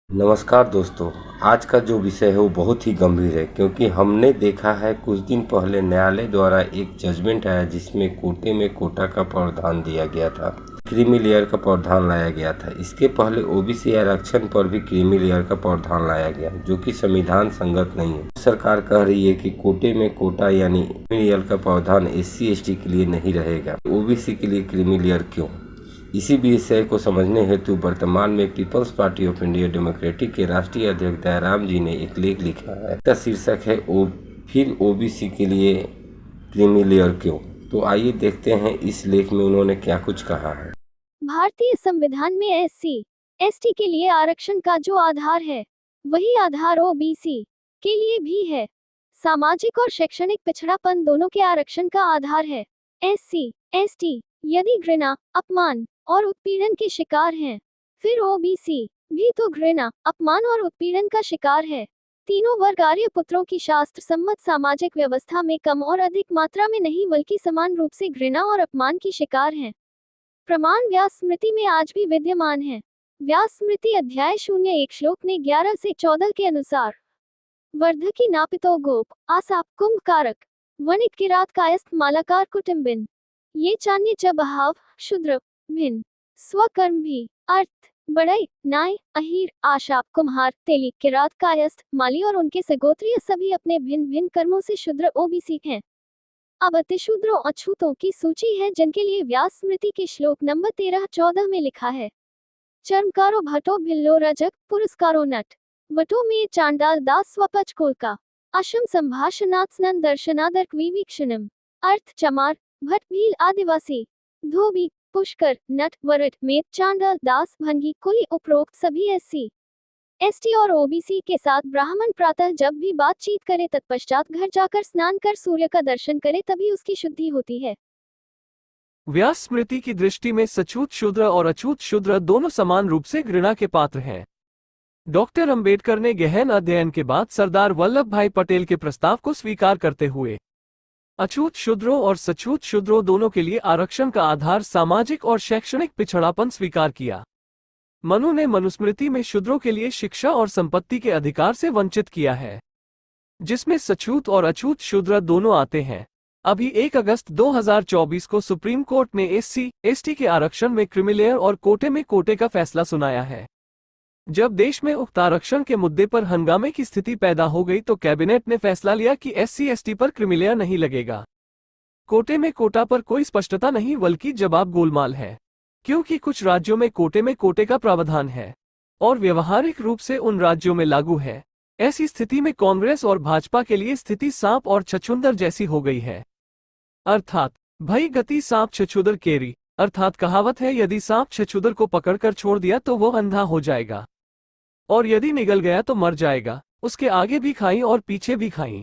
नमस्कार दोस्तों। आज का जो विषय है वो बहुत ही गंभीर है, क्योंकि हमने देखा है कुछ दिन पहले न्यायालय द्वारा एक जजमेंट आया जिसमें कोटे में कोटा का प्रावधान दिया गया था, क्रीमी लेयर का प्रावधान लाया गया था। इसके पहले ओबीसी आरक्षण पर भी क्रीमी लेयर का प्रावधान लाया गया, जो कि संविधान संगत नहीं है। सरकार कह रही है कि कोटे में कोटा यानी क्रीमी लेयर का प्रावधान SC ST के लिए नहीं रहेगा, ओबीसी के लिए क्रीमी लेयर क्यों? इसी विषय को समझने हेतु वर्तमान में people's party of India democratic के राष्ट्रीय अध्यक्ष दयाराम जी ने एक लेख लिखा है। इसका शीर्षक है फिर ओबीसी के लिए क्रीमी लेयर क्यों। तो आइए देखते हैं इस लेख में उन्होंने क्या कुछ कहा है। भारतीय संविधान में SC ST के लिए आरक्षण का जो आधार है वही आधार OBC के लिए भी है। सामाजिक और शैक्षणिक पिछड़ापन दोनों के आरक्षण का आधार है। SC ST यदि घृणा, अपमान और उत्पीड़न के शिकार हैं, फिर OBC भी तो घृणा, अपमान और उत्पीड़न का शिकार है। तीनों वर्ग आर्य पुत्रों की शास्त्र सम्मत सामाजिक व्यवस्था में कम और अधिक मात्रा में नहीं बल्कि समान रूप से घृणा और अपमान की शिकार हैं। प्रमाण व्यास स्मृति में आज भी विद्यमान है। व्यास स्मृति अध्याय 01 श्लोक ने 11 से 14 के अनुसार वर्धकी नापितो गोप आसाप कुंभकारक वणिक किरात कायस्थ मालाकार कुटुंबिन ये चान्य च बहाव शूद्र भिन्न स्वकर्म भी अर्थ बड़ई नाय अहीर आशाप कुम्हार तेली किरात कायस्थ माली और उनके सगोत्रीय सभी अपने भिन्न भिन्न कर्मों से शूद्र OBC हैं। अब अतिशूद्रों अछूतों की सूची है जिनके लिए व्यास स्मृति के श्लोक नंबर 13-14 में लिखा है। चर्मकारो भट्टो भिल्लो रजक पुरस्कारो नट वटो में चांडाल दास स्वपच कोलका अशम संभाषणात्स्नन दर्शनादर्क विवीक्षणम अर्थ चमार भट्ट भील आदिवासी धोबी पुष्कर नट वरट में चांडाल दास भंगी कुली उपरोक्त सभी SC ST और OBC के साथ ब्राह्मण प्रातः जब भी बातचीत करे तत्पश्चात घर जाकर स्नान कर सूर्य का दर्शन करे तभी उसकी शुद्धि होती है। व्यास स्मृति की दृष्टि में सछूत शूद्र और अछूत शूद्र दोनों समान रूप से घृणा के पात्र हैं। डॉक्टर अंबेडकर ने गहन अध्ययन के बाद सरदार वल्लभ भाई पटेल के प्रस्ताव को स्वीकार करते हुए अछूत शूद्रों और सछूत शूद्रों दोनों के लिए आरक्षण का आधार सामाजिक और शैक्षणिक पिछड़ापन स्वीकार किया। मनु ने मनुस्मृति में शूद्रों के लिए शिक्षा और संपत्ति के अधिकार से वंचित किया है, जिसमें सछूत और अछूत शूद्र दोनों आते हैं। अभी 1 अगस्त 2024 को सुप्रीम कोर्ट ने SC ST के आरक्षण में क्रीमी लेयर और कोटे में कोटे का फैसला सुनाया है। जब देश में उक्त आरक्षण के मुद्दे पर हंगामे की स्थिति पैदा हो गई तो कैबिनेट ने फैसला लिया कि SC ST पर क्रीमी लेयर नहीं लगेगा। कोटे में कोटा पर कोई स्पष्टता नहीं बल्कि जवाब गोलमाल है, क्योंकि कुछ राज्यों में कोटे का प्रावधान है और व्यवहारिक रूप से उन राज्यों में लागू है। ऐसी स्थिति में कांग्रेस और भाजपा के लिए स्थिति सांप और छछूंदर जैसी हो गई है। अर्थात भई गति सांप छछूदर केरी, अर्थात कहावत है यदि सांप छछूदर को पकड़कर छोड़ दिया तो वो अंधा हो जाएगा और यदि निगल गया तो मर जाएगा। उसके आगे भी खाई और पीछे भी खाई।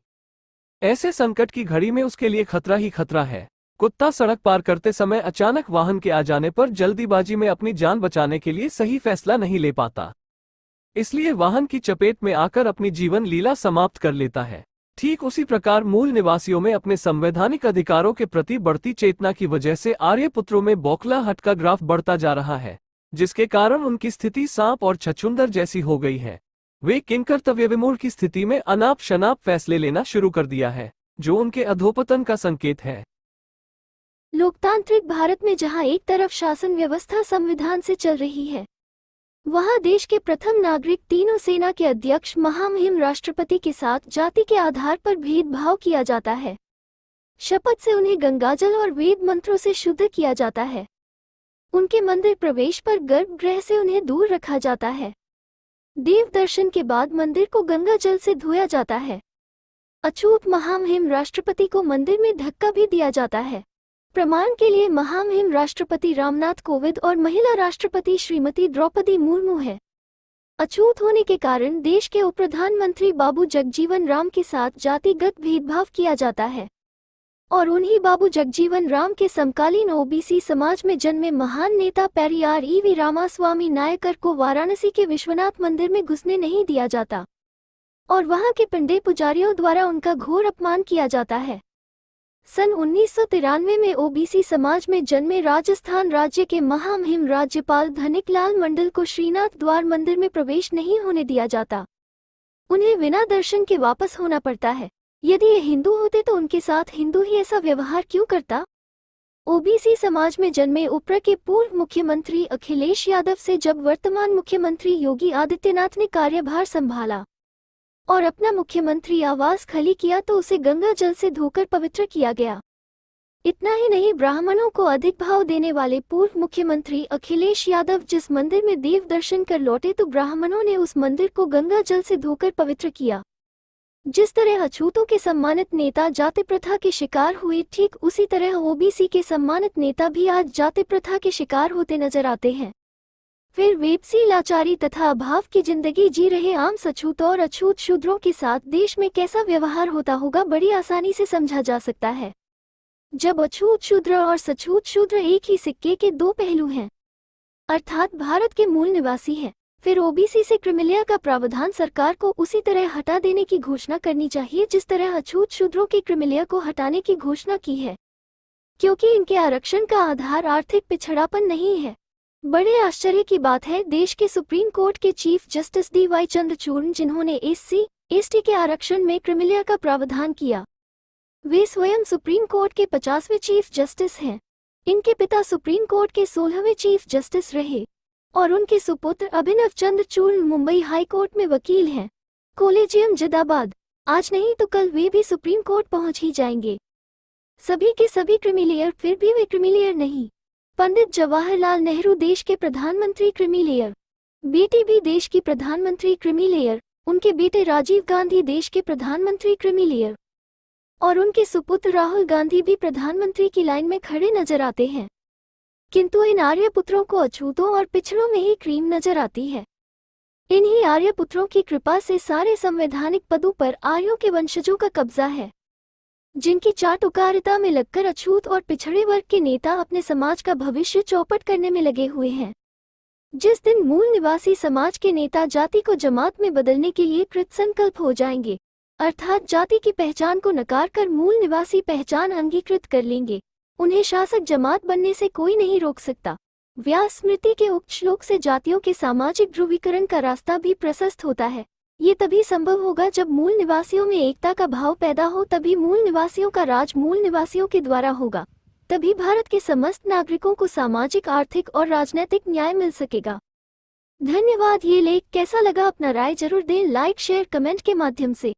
ऐसे संकट की घड़ी में उसके लिए खतरा ही खतरा है। कुत्ता सड़क पार करते समय अचानक वाहन के आ जाने पर जल्दीबाजी में अपनी जान बचाने के लिए सही फैसला नहीं ले पाता, इसलिए वाहन की चपेट में आकर अपनी जीवन लीला समाप्त कर लेता है। ठीक उसी प्रकार मूल निवासियों में अपने संवैधानिक अधिकारों के प्रति बढ़ती चेतना की वजह से आर्य पुत्रों में बौखलाहट का ग्राफ बढ़ता जा रहा है, जिसके कारण उनकी स्थिति सांप और छछूंदर जैसी हो गई है। वे किंकर्तव्य विमूढ़ की स्थिति में अनाप शनाप फैसले लेना शुरू कर दिया है, जो उनके अधोपतन का संकेत है। लोकतांत्रिक भारत में जहां एक तरफ शासन व्यवस्था संविधान से चल रही है, वहां देश के प्रथम नागरिक तीनों सेना के अध्यक्ष महामहिम राष्ट्रपति के साथ जाति के आधार पर भेदभाव किया जाता है। शपथ से उन्हें गंगाजल और वेद मंत्रों से शुद्ध किया जाता है। उनके मंदिर प्रवेश पर गर्भगृह से उन्हें दूर रखा जाता है। देव दर्शन के बाद मंदिर को गंगा जल से धोया जाता है। अछूत महामहिम राष्ट्रपति को मंदिर में धक्का भी दिया जाता है। प्रमाण के लिए महामहिम राष्ट्रपति रामनाथ कोविंद और महिला राष्ट्रपति श्रीमती द्रौपदी मुर्मू है। अछूत होने के कारण देश के उप प्रधानमंत्री बाबू जगजीवन राम के साथ जातिगत भेदभाव किया जाता है और उन्हीं बाबू जगजीवन राम के समकालीन OBC समाज में जन्मे महान नेता पेरियार EV रामास्वामी नायकर को वाराणसी के विश्वनाथ मंदिर में घुसने नहीं दिया जाता और वहां के पंडे पुजारियों द्वारा उनका घोर अपमान किया जाता है। सन 1993 में ओबीसी समाज में जन्मे राजस्थान राज्य के महामहिम राज्यपाल धनिकलाल मंडल को श्रीनाथ द्वार मंदिर में प्रवेश नहीं होने दिया जाता। उन्हें बिना दर्शन के वापस होना पड़ता है। यदि ये हिंदू होते तो उनके साथ हिंदू ही ऐसा व्यवहार क्यों करता? ओबीसी समाज में जन्मे उप्र के पूर्व मुख्यमंत्री अखिलेश यादव से जब वर्तमान मुख्यमंत्री योगी आदित्यनाथ ने कार्यभार संभाला और अपना मुख्यमंत्री आवास खाली किया तो उसे गंगा जल से धोकर पवित्र किया गया। इतना ही नहीं, ब्राह्मणों को अधिक भाव देने वाले पूर्व मुख्यमंत्री अखिलेश यादव जिस मंदिर में देव दर्शन कर लौटे तो ब्राह्मणों ने उस मंदिर को गंगा जल से धोकर पवित्र किया। जिस तरह अछूतों के सम्मानित नेता जाति प्रथा के शिकार हुए, ठीक उसी तरह ओबीसी के सम्मानित नेता भी आज जाति प्रथा के शिकार होते नजर आते हैं। फिर वेपसी, लाचारी तथा अभाव की जिंदगी जी रहे आम सछूत और अछूत शूद्रों के साथ देश में कैसा व्यवहार होता होगा, बड़ी आसानी से समझा जा सकता है। जब अछूत शूद्र और सछूत शूद्र एक ही सिक्के के दो पहलू हैं, अर्थात भारत के मूल निवासी हैं, फिर ओबीसी से क्रिमिलिया का प्रावधान सरकार को उसी तरह हटा देने की घोषणा करनी चाहिए जिस तरह अछूत शूद्रों की क्रिमिलिया को हटाने की घोषणा की है, क्योंकि इनके आरक्षण का आधार आर्थिक पिछड़ापन नहीं है। बड़े आश्चर्य की बात है, देश के सुप्रीम कोर्ट के चीफ जस्टिस DY चंद्रचूड़, जिन्होंने SC/ST के आरक्षण में क्रिमिलिया का प्रावधान किया, वे स्वयं सुप्रीम कोर्ट के 50वें चीफ जस्टिस हैं। इनके पिता सुप्रीम कोर्ट के 16वें चीफ जस्टिस रहे और उनके सुपुत्र अभिनव चंद्रचूड़ मुंबई हाई कोर्ट में वकील हैं। कॉलेजियम जिंदाबाद। आज नहीं तो कल वे भी सुप्रीम कोर्ट पहुंच ही जाएंगे। सभी के सभी क्रिमिलेयर, फिर भी वे क्रिमिलेयर नहीं। पंडित जवाहरलाल नेहरू देश के प्रधानमंत्री क्रिमिलेयर, बेटी भी देश की प्रधानमंत्री क्रिमिलेयर, उनके बेटे राजीव गांधी देश के प्रधानमंत्री क्रिमिलेयर और उनके सुपुत्र राहुल गांधी भी प्रधानमंत्री की लाइन में खड़े नजर आते हैं। किंतु इन आर्यपुत्रों को अछूतों और पिछड़ों में ही क्रीम नजर आती है। इन्हीं आर्यपुत्रों की कृपा से सारे संवैधानिक पदों पर आर्यों के वंशजों का कब्जा है, जिनकी चाटुकारिता में लगकर अछूत और पिछड़े वर्ग के नेता अपने समाज का भविष्य चौपट करने में लगे हुए हैं। जिस दिन मूल निवासी समाज के नेता जाति को जमात में बदलने के लिए कृतसंकल्प हो जाएंगे, अर्थात जाति की पहचान को नकार कर मूल निवासी पहचान अंगीकृत कर लेंगे, उन्हें शासक जमात बनने से कोई नहीं रोक सकता। व्यास स्मृति के उक्त श्लोक से जातियों के सामाजिक ध्रुवीकरण का रास्ता भी प्रशस्त होता है। ये तभी संभव होगा जब मूल निवासियों में एकता का भाव पैदा हो, तभी मूल निवासियों का राज मूल निवासियों के द्वारा होगा, तभी भारत के समस्त नागरिकों को सामाजिक, आर्थिक और राजनीतिक न्याय मिल सकेगा। धन्यवाद। ये लेख कैसा लगा अपना राय जरूर दें, लाइक शेयर कमेंट के माध्यम से।